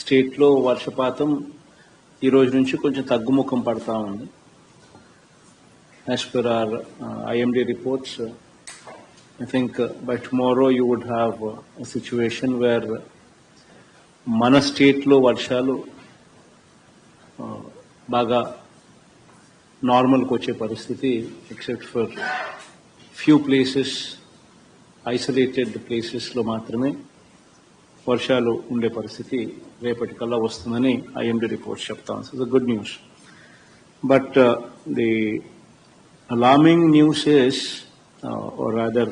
స్టేట్లో వర్షపాతం ఈ రోజు నుంచి కొంచెం తగ్గుముఖం పడతా ఉంది. As per our IMD reports, I think by tomorrow you would have a situation where మన స్టేట్లో వర్షాలు బాగా నార్మల్కి వచ్చే పరిస్థితి, except for few places, isolated ప్లేసెస్లో మాత్రమే వర్షాలు ఉండే పరిస్థితి రేపటికల్లా వస్తుందని ఐఎండీ రిపోర్ట్స్ చెప్తాను. So the good news. But the alarming news is, or rather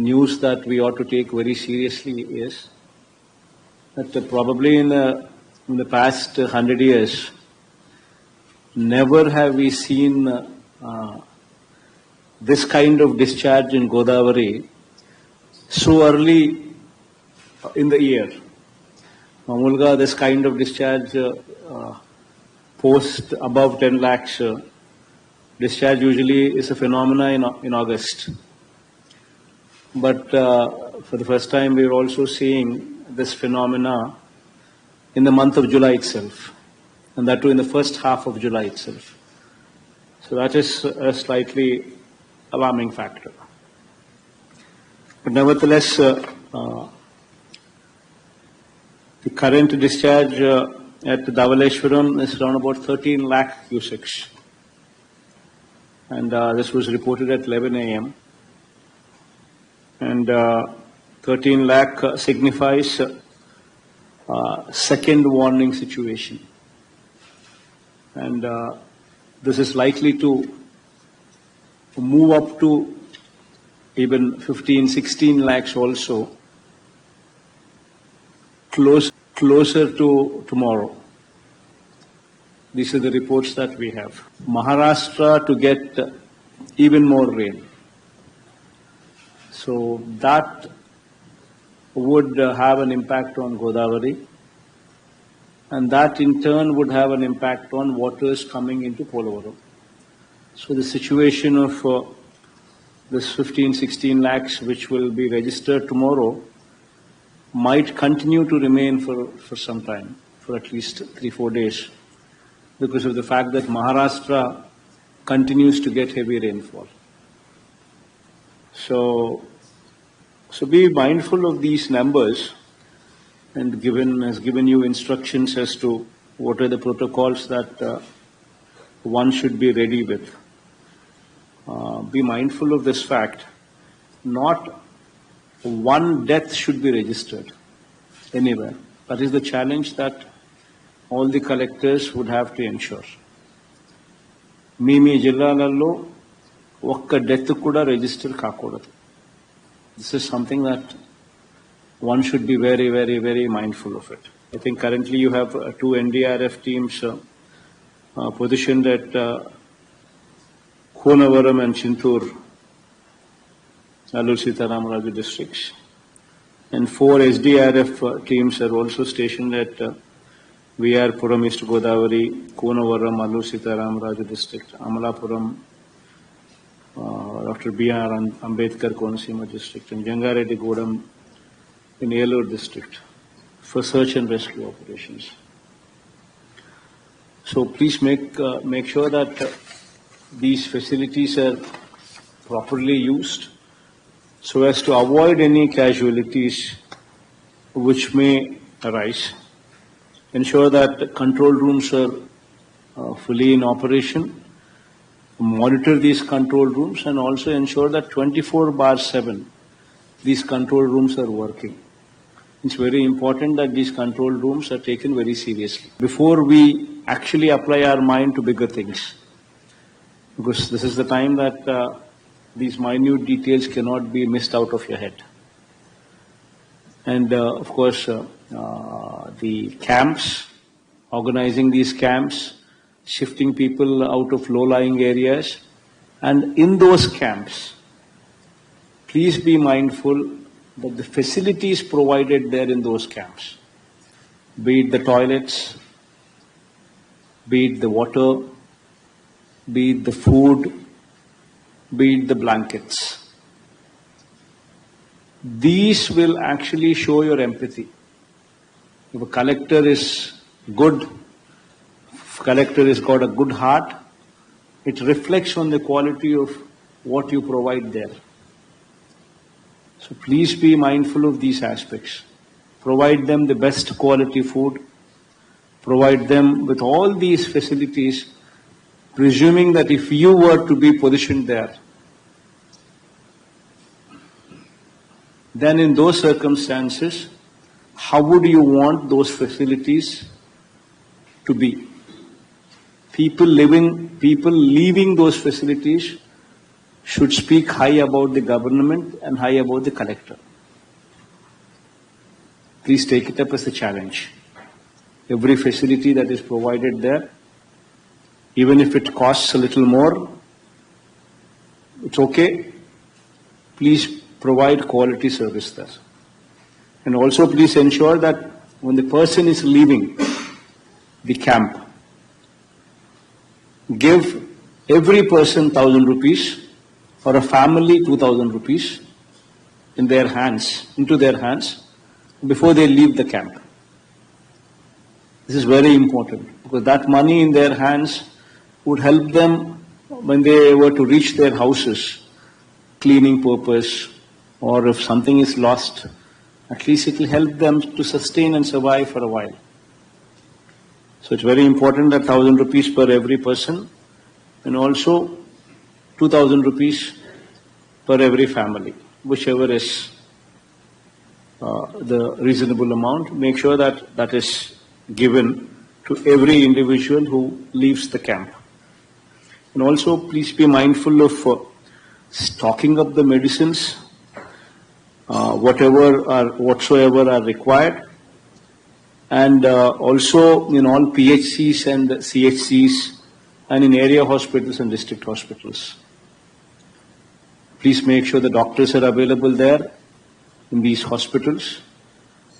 news that we ought to take very seriously is that probably in the past 100 years, never have we seen this kind of discharge in Godavari so early in the year. Mamulga, this kind of discharge post above 10 lakhs discharge usually is a phenomena in August. But for the first time, we are also seeing this phenomena in the month of July itself, and that too in the first half of July itself. So that is a slightly alarming factor. But nevertheless, the current discharge at Dhavaleshwaram is around about 13 lakh cusecs. And this was reported at 11 a.m. And 13 lakh signifies second warning situation. And this is likely to move up to even 15, 16 lakhs also, closer to tomorrow. These are the reports that we have. Maharashtra to get even more rain. So that would have an impact on Godavari, and that in turn would have an impact on waters coming into Polavaram. So the situation of this 15, 16 lakhs which will be registered tomorrow might continue to remain for some time, for at least 3-4 days. Because of the fact that Maharashtra continues to get heavy rainfall. So be mindful of these numbers, and has given you instructions as to what are the protocols that one should be ready with. Be mindful of this fact. Not one death should be registered anywhere. That is the challenge that all the collectors would have to ensure. మీ జిల్లాలలో ఒక్క death కూడా register కాకూడదు. This is something that one should be very, very, very mindful of it. I think currently you have 2 NDRF teams positioned at Konavaram and Chintur, Allur Sitaram Raju districts, and 4 SDRF teams are also stationed at Puram East Godavari, Konavaram, Allur Sitaram Raju district, Amalapuram, Dr. B.R. Ambedkar Konasima district, and Jangareddy Godam in Elur district for search and rescue operations. So please make sure that these facilities are properly used so as to avoid any casualties which may arise. Ensure that control rooms are fully in operation. Monitor these control rooms and also ensure that 24/7 these control rooms are working. It's very important that these control rooms are taken very seriously before we actually apply our mind to bigger things. Because this is the time that these minute details cannot be missed out of your head. And of course, the camps, organizing these camps, shifting people out of low-lying areas, and in those camps, please be mindful that the facilities provided there in those camps, be it the toilets, be it the water, be it the food, be it the blankets, these will actually show your empathy. If a collector is good, if a collector has got a good heart, it reflects on the quality of what you provide there. So please be mindful of these aspects. Provide them the best quality food. Provide them with all these facilities, presuming that if you were to be positioned there, then in those circumstances, how would you want those facilities to be? People leaving those facilities should speak high about the government and high about the collector. Please take it up as a challenge. Every facility that is provided there, even if it costs a little more, it's okay. Please provide quality service there. And also please ensure that when the person is leaving the camp, give every person 1,000 rupees or a family 2,000 rupees into their hands before they leave the camp. This is very important because that money in their hands would help them when they were to reach their houses, cleaning purpose, or if something is lost, at least it will help them to sustain and survive for a while. So it's very important that 1,000 rupees per every person and also 2,000 rupees per every family, whichever is the reasonable amount. Make sure that that is given to every individual who leaves the camp. And also please be mindful of stocking up the medicines, whatsoever are required, and also in all PHCs and CHCs and in area hospitals and district hospitals. Please make sure the doctors are available there in these hospitals.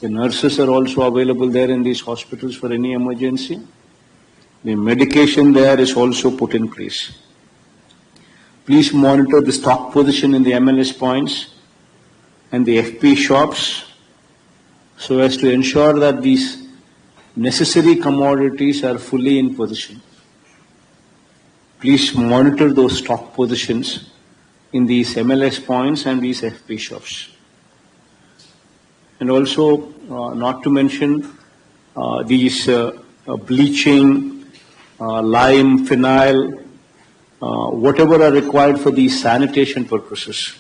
The nurses are also available there in these hospitals for any emergency. The medication there is also put in place. Please monitor the stock position in the MLS points and the FP shops so as to ensure that these necessary commodities are fully in position. Please monitor those stock positions in these MLS points and these FP shops. And also, not to mention these bleaching, lime, phenyl, whatever are required for these sanitation purposes,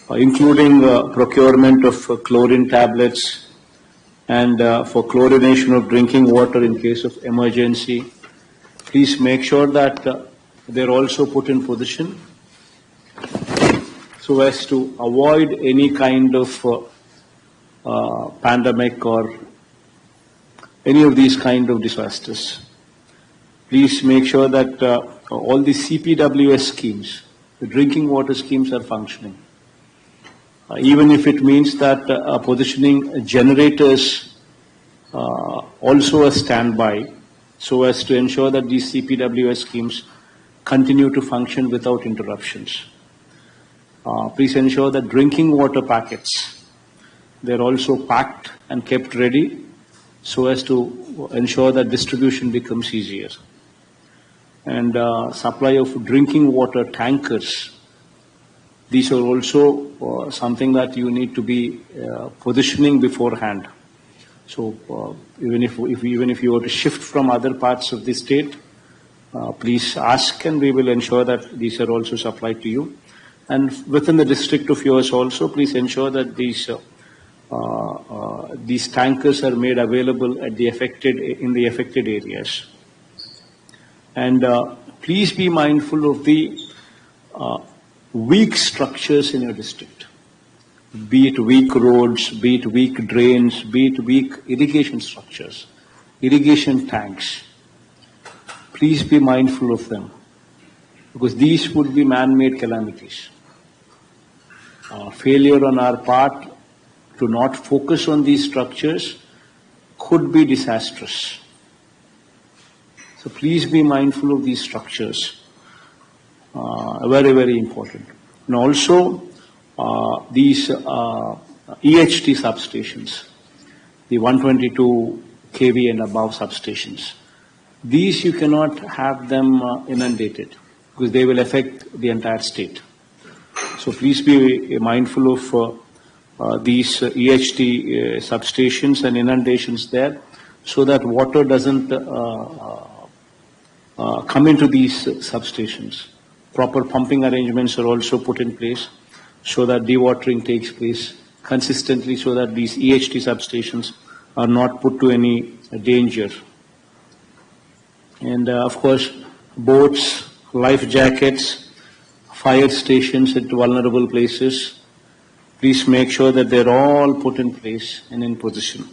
including procurement of chlorine tablets and for chlorination of drinking water in case of emergency. Please make sure that they're also put in position so as to avoid any kind of pandemic or any of these kind of disasters. Please make sure that all the CPWS schemes, the drinking water schemes, are functioning. Even if it means that positioning generators also a standby so as to ensure that these CPWS schemes continue to function without interruptions. Please ensure that drinking water packets, they're also packed and kept ready so as to ensure that distribution becomes easier. And supply of drinking water tankers, these are also something that you need to be positioning beforehand. So even if you were to shift from other parts of the state, please ask and we will ensure that these are also supplied to you. And within the district of yours also, please ensure that these tankers are made available at the in the affected areas. And please be mindful of the weak structures in your district, be it weak roads, be it weak drains, be it weak irrigation structures, irrigation tanks. Please be mindful of them because these would be man-made calamities. Failure on our part to not focus on these structures could be disastrous. So please be mindful of these structures. Very, very important. And also these EHT substations. the 122 kV and above substations. These you cannot have them inundated because they will affect the entire state. So please be mindful of these EHT substations and inundations there, so that water doesn't come into these substations. Proper pumping arrangements are also put in place so that dewatering takes place consistently, so that these EHT substations are not put to any danger. And of course, boats, life jackets, fire stations at vulnerable places, please make sure that they're all put in place and in position.